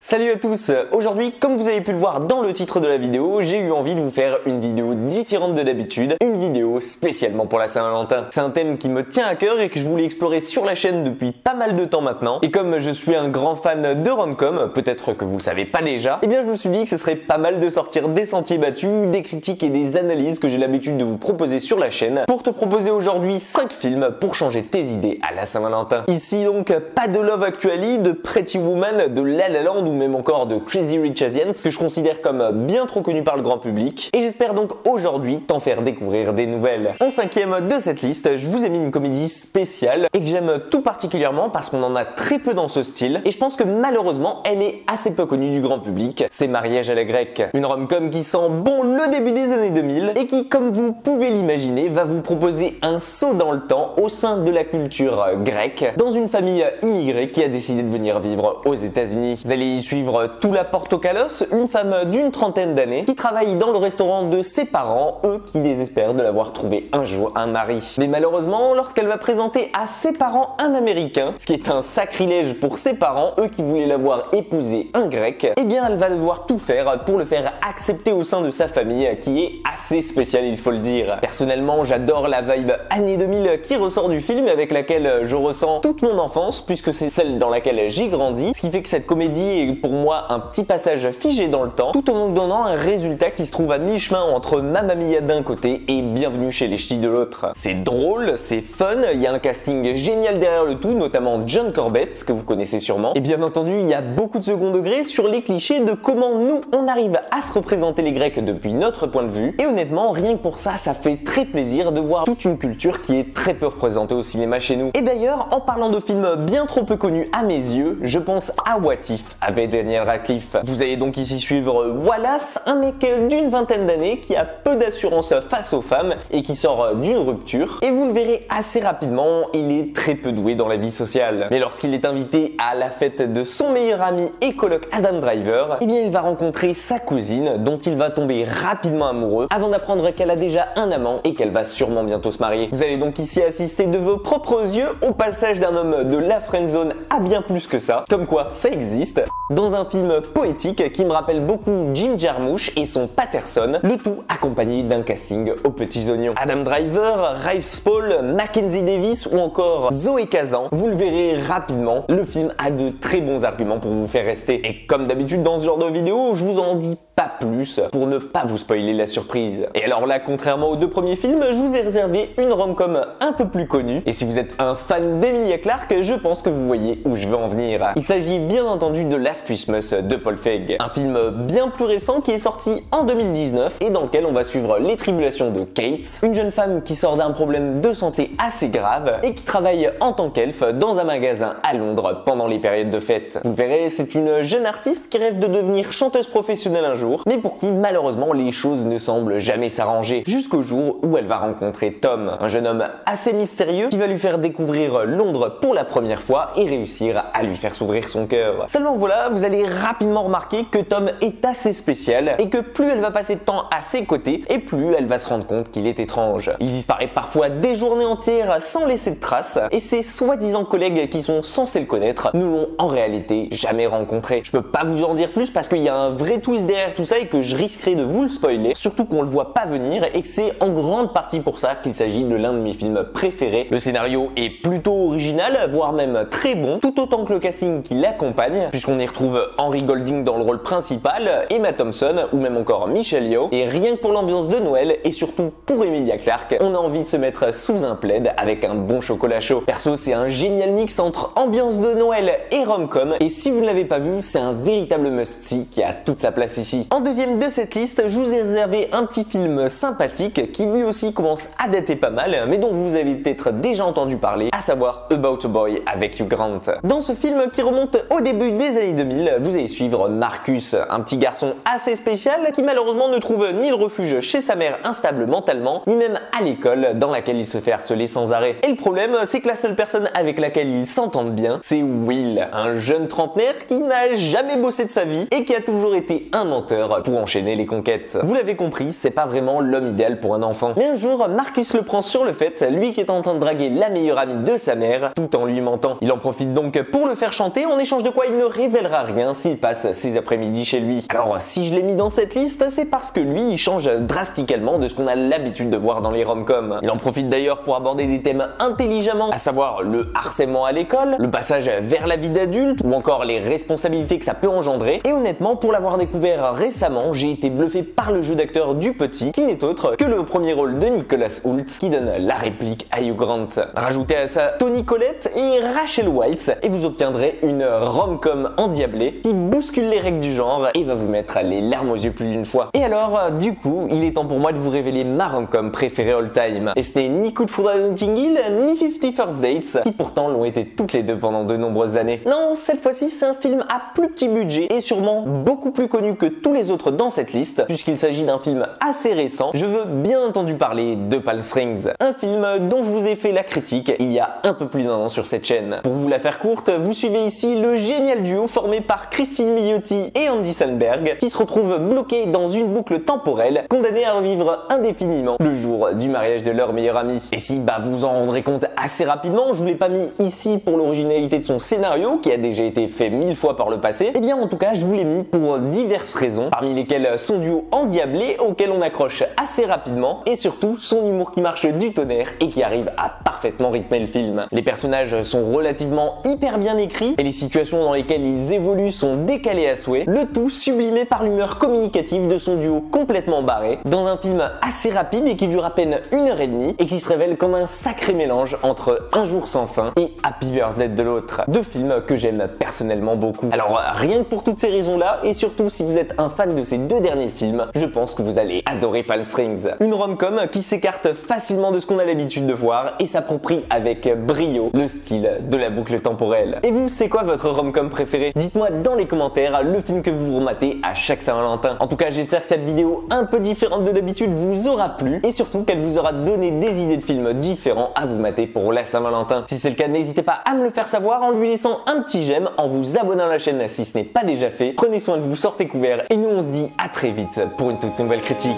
Salut à tous! Aujourd'hui, comme vous avez pu le voir dans le titre de la vidéo, j'ai eu envie de vous faire une vidéo différente de d'habitude, une vidéo spécialement pour la Saint-Valentin. C'est un thème qui me tient à cœur et que je voulais explorer sur la chaîne depuis pas mal de temps maintenant. Et comme je suis un grand fan de rom-com, peut-être que vous le savez pas déjà, eh bien je me suis dit que ce serait pas mal de sortir des sentiers battus, des critiques et des analyses que j'ai l'habitude de vous proposer sur la chaîne, pour te proposer aujourd'hui 5 films pour changer tes idées à la Saint-Valentin. Ici donc, pas de Love Actually, de Pretty Woman, de La La Land ou même encore de Crazy Rich Asians, que je considère comme bien trop connu par le grand public, et j'espère donc aujourd'hui t'en faire découvrir des nouvelles. En cinquième de cette liste, je vous ai mis une comédie spéciale et que j'aime tout particulièrement parce qu'on en a très peu dans ce style, et je pense que malheureusement elle est assez peu connue du grand public. C'est Mariage à la grecque, une rom-com qui sent bon le début des années 2000 et qui, comme vous pouvez l'imaginer, va vous proposer un saut dans le temps au sein de la culture grecque, dans une famille immigrée qui a décidé de venir vivre aux États-Unis. Vous allez y suivre Toula Portokalos, une femme d'une trentaine d'années qui travaille dans le restaurant de ses parents, eux qui désespèrent de l'avoir trouvé un jour un mari. Mais malheureusement, lorsqu'elle va présenter à ses parents un Américain, ce qui est un sacrilège pour ses parents, eux qui voulaient l'avoir épousé un Grec, eh bien elle va devoir tout faire pour le faire accepter au sein de sa famille, qui est assez spéciale, il faut le dire. Personnellement, j'adore la vibe années 2000 qui ressort du film, avec laquelle je ressens toute mon enfance, puisque c'est celle dans laquelle j'ai grandi, ce qui fait que cette comédie est pour moi un petit passage figé dans le temps, tout en nous donnant un résultat qui se trouve à mi-chemin entre Mamma Mia d'un côté et Bienvenue chez les Ch'tis de l'autre. C'est drôle, c'est fun, il y a un casting génial derrière le tout, notamment John Corbett, que vous connaissez sûrement, et bien entendu il y a beaucoup de second degré sur les clichés de comment nous on arrive à se représenter les Grecs depuis notre point de vue, et honnêtement rien que pour ça, ça fait très plaisir de voir toute une culture qui est très peu représentée au cinéma chez nous. Et d'ailleurs, en parlant de films bien trop peu connus à mes yeux, je pense à What If avec Daniel Radcliffe. Vous allez donc ici suivre Wallace, un mec d'une vingtaine d'années qui a peu d'assurance face aux femmes et qui sort d'une rupture. Et vous le verrez assez rapidement, il est très peu doué dans la vie sociale. Mais lorsqu'il est invité à la fête de son meilleur ami et coloc Adam Driver, eh bien il va rencontrer sa cousine dont il va tomber rapidement amoureux avant d'apprendre qu'elle a déjà un amant et qu'elle va sûrement bientôt se marier. Vous allez donc ici assister de vos propres yeux au passage d'un homme de la friendzone à bien plus que ça, comme quoi ça existe, dans un film poétique qui me rappelle beaucoup Jim Jarmusch et son Patterson, le tout accompagné d'un casting aux petits oignons. Adam Driver, Rafe Spall, Mackenzie Davis ou encore Zoé Kazan, vous le verrez rapidement, le film a de très bons arguments pour vous faire rester. Et comme d'habitude dans ce genre de vidéo, je vous en dis pas plus pour ne pas vous spoiler la surprise. Et alors là, contrairement aux deux premiers films, je vous ai réservé une rom-com un peu plus connue. Et si vous êtes un fan d'Emilia Clarke, je pense que vous voyez où je veux en venir. Il s'agit bien entendu de Last Christmas de Paul Feig, un film bien plus récent qui est sorti en 2019 et dans lequel on va suivre les tribulations de Kate, une jeune femme qui sort d'un problème de santé assez grave et qui travaille en tant qu'elfe dans un magasin à Londres pendant les périodes de fête. Vous verrez, c'est une jeune artiste qui rêve de devenir chanteuse professionnelle un jour, mais pour qui malheureusement les choses ne semblent jamais s'arranger, jusqu'au jour où elle va rencontrer Tom, un jeune homme assez mystérieux qui va lui faire découvrir Londres pour la première fois et réussir à lui faire s'ouvrir son cœur. Seulement voilà, vous allez rapidement remarquer que Tom est assez spécial et que plus elle va passer de temps à ses côtés et plus elle va se rendre compte qu'il est étrange. Il disparaît parfois des journées entières sans laisser de traces et ses soi-disant collègues qui sont censés le connaître ne l'ont en réalité jamais rencontré. Je peux pas vous en dire plus parce qu'il y a un vrai twist derrière tout ça et que je risquerais de vous le spoiler, surtout qu'on le voit pas venir et que c'est en grande partie pour ça qu'il s'agit de l'un de mes films préférés. Le scénario est plutôt original, voire même très bon, tout autant que le casting qui l'accompagne, puisqu'on y retrouve Henry Golding dans le rôle principal, Emma Thompson ou même encore Michelle Yeoh, et rien que pour l'ambiance de Noël et surtout pour Emilia Clarke, on a envie de se mettre sous un plaid avec un bon chocolat chaud. Perso, c'est un génial mix entre ambiance de Noël et rom-com, et si vous ne l'avez pas vu, c'est un véritable must-see qui a toute sa place ici. En deuxième de cette liste, je vous ai réservé un petit film sympathique qui lui aussi commence à dater pas mal, mais dont vous avez peut-être déjà entendu parler, à savoir About a Boy avec Hugh Grant. Dans ce film qui remonte au début des années 2000, vous allez suivre Marcus, un petit garçon assez spécial qui malheureusement ne trouve ni le refuge chez sa mère instable mentalement, ni même à l'école dans laquelle il se fait harceler sans arrêt. Et le problème, c'est que la seule personne avec laquelle il s'entende bien, c'est Will, un jeune trentenaire qui n'a jamais bossé de sa vie et qui a toujours été un menteur pour enchaîner les conquêtes. Vous l'avez compris, c'est pas vraiment l'homme idéal pour un enfant. Mais un jour, Marcus le prend sur le fait, lui qui est en train de draguer la meilleure amie de sa mère, tout en lui mentant. Il en profite donc pour le faire chanter, en échange de quoi il ne révélera révélera rien s'il passe ses après-midi chez lui. Alors si je l'ai mis dans cette liste, c'est parce que lui il change drastiquement de ce qu'on a l'habitude de voir dans les rom-coms. Il en profite d'ailleurs pour aborder des thèmes intelligemment, à savoir le harcèlement à l'école, le passage vers la vie d'adulte ou encore les responsabilités que ça peut engendrer. Et honnêtement, pour l'avoir découvert récemment, j'ai été bluffé par le jeu d'acteur du petit, qui n'est autre que le premier rôle de Nicholas Hoult qui donne la réplique à Hugh Grant. Rajoutez à ça Toni Collette et Rachel Weisz et vous obtiendrez une rom-com endiablée qui bouscule les règles du genre et va vous mettre les larmes aux yeux plus d'une fois. Et alors, du coup, il est temps pour moi de vous révéler ma rom-com préférée all time. Et ce n'est ni Coup de foudre à Notting Hill, ni 50 First Dates, qui pourtant l'ont été toutes les deux pendant de nombreuses années. Non, cette fois-ci, c'est un film à plus petit budget et sûrement beaucoup plus connu que tous les autres dans cette liste, puisqu'il s'agit d'un film assez récent. Je veux bien entendu parler de Palm Springs, un film dont je vous ai fait la critique il y a un peu plus d'un an sur cette chaîne. Pour vous la faire courte, vous suivez ici le génial duo formé par Christine Milioti et Andy Samberg, qui se retrouvent bloqués dans une boucle temporelle, condamnés à revivre indéfiniment le jour du mariage de leur meilleur ami. Et si vous en rendrez compte assez rapidement, je vous l'ai pas mis ici pour l'originalité de son scénario, qui a déjà été fait 1000 fois par le passé, et bien en tout cas je vous l'ai mis pour diverses raisons, parmi lesquelles son duo endiablé auquel on accroche assez rapidement, et surtout son humour qui marche du tonnerre et qui arrive à parfaitement rythmer le film. Les personnages sont relativement hyper bien écrits, et les situations dans lesquelles ils évoluent sont décalées à souhait, le tout sublimé par l'humeur communicative de son duo complètement barré, dans un film assez rapide et qui dure à peine 1h30, et qui se révèle comme un sacré mélange entre Un jour sans fin et Happy Birthday de l'autre, deux films que j'aime personnellement beaucoup. Alors rien que pour toutes ces raisons-là, et surtout si vous êtes un fan de ces deux derniers films, je pense que vous allez adorer Palm Springs. Une rom-com qui s'écarte facilement de ce qu'on a l'habitude de voir et s'approprie avec brio le style de la boucle temporelle. Et vous, c'est quoi votre rom-com préféré? Dites-moi dans les commentaires le film que vous rematez à chaque Saint-Valentin. En tout cas, j'espère que cette vidéo un peu différente de d'habitude vous aura plu et surtout qu'elle vous aura donné des idées de films différents à vous mater pour la Saint-Valentin. Si c'est le cas, n'hésitez pas à me le faire savoir en lui laissant un petit j'aime, en vous abonnant à la chaîne si ce n'est pas déjà fait. Prenez soin de vous, sortez couverts et nous on se dit à très vite pour une toute nouvelle critique.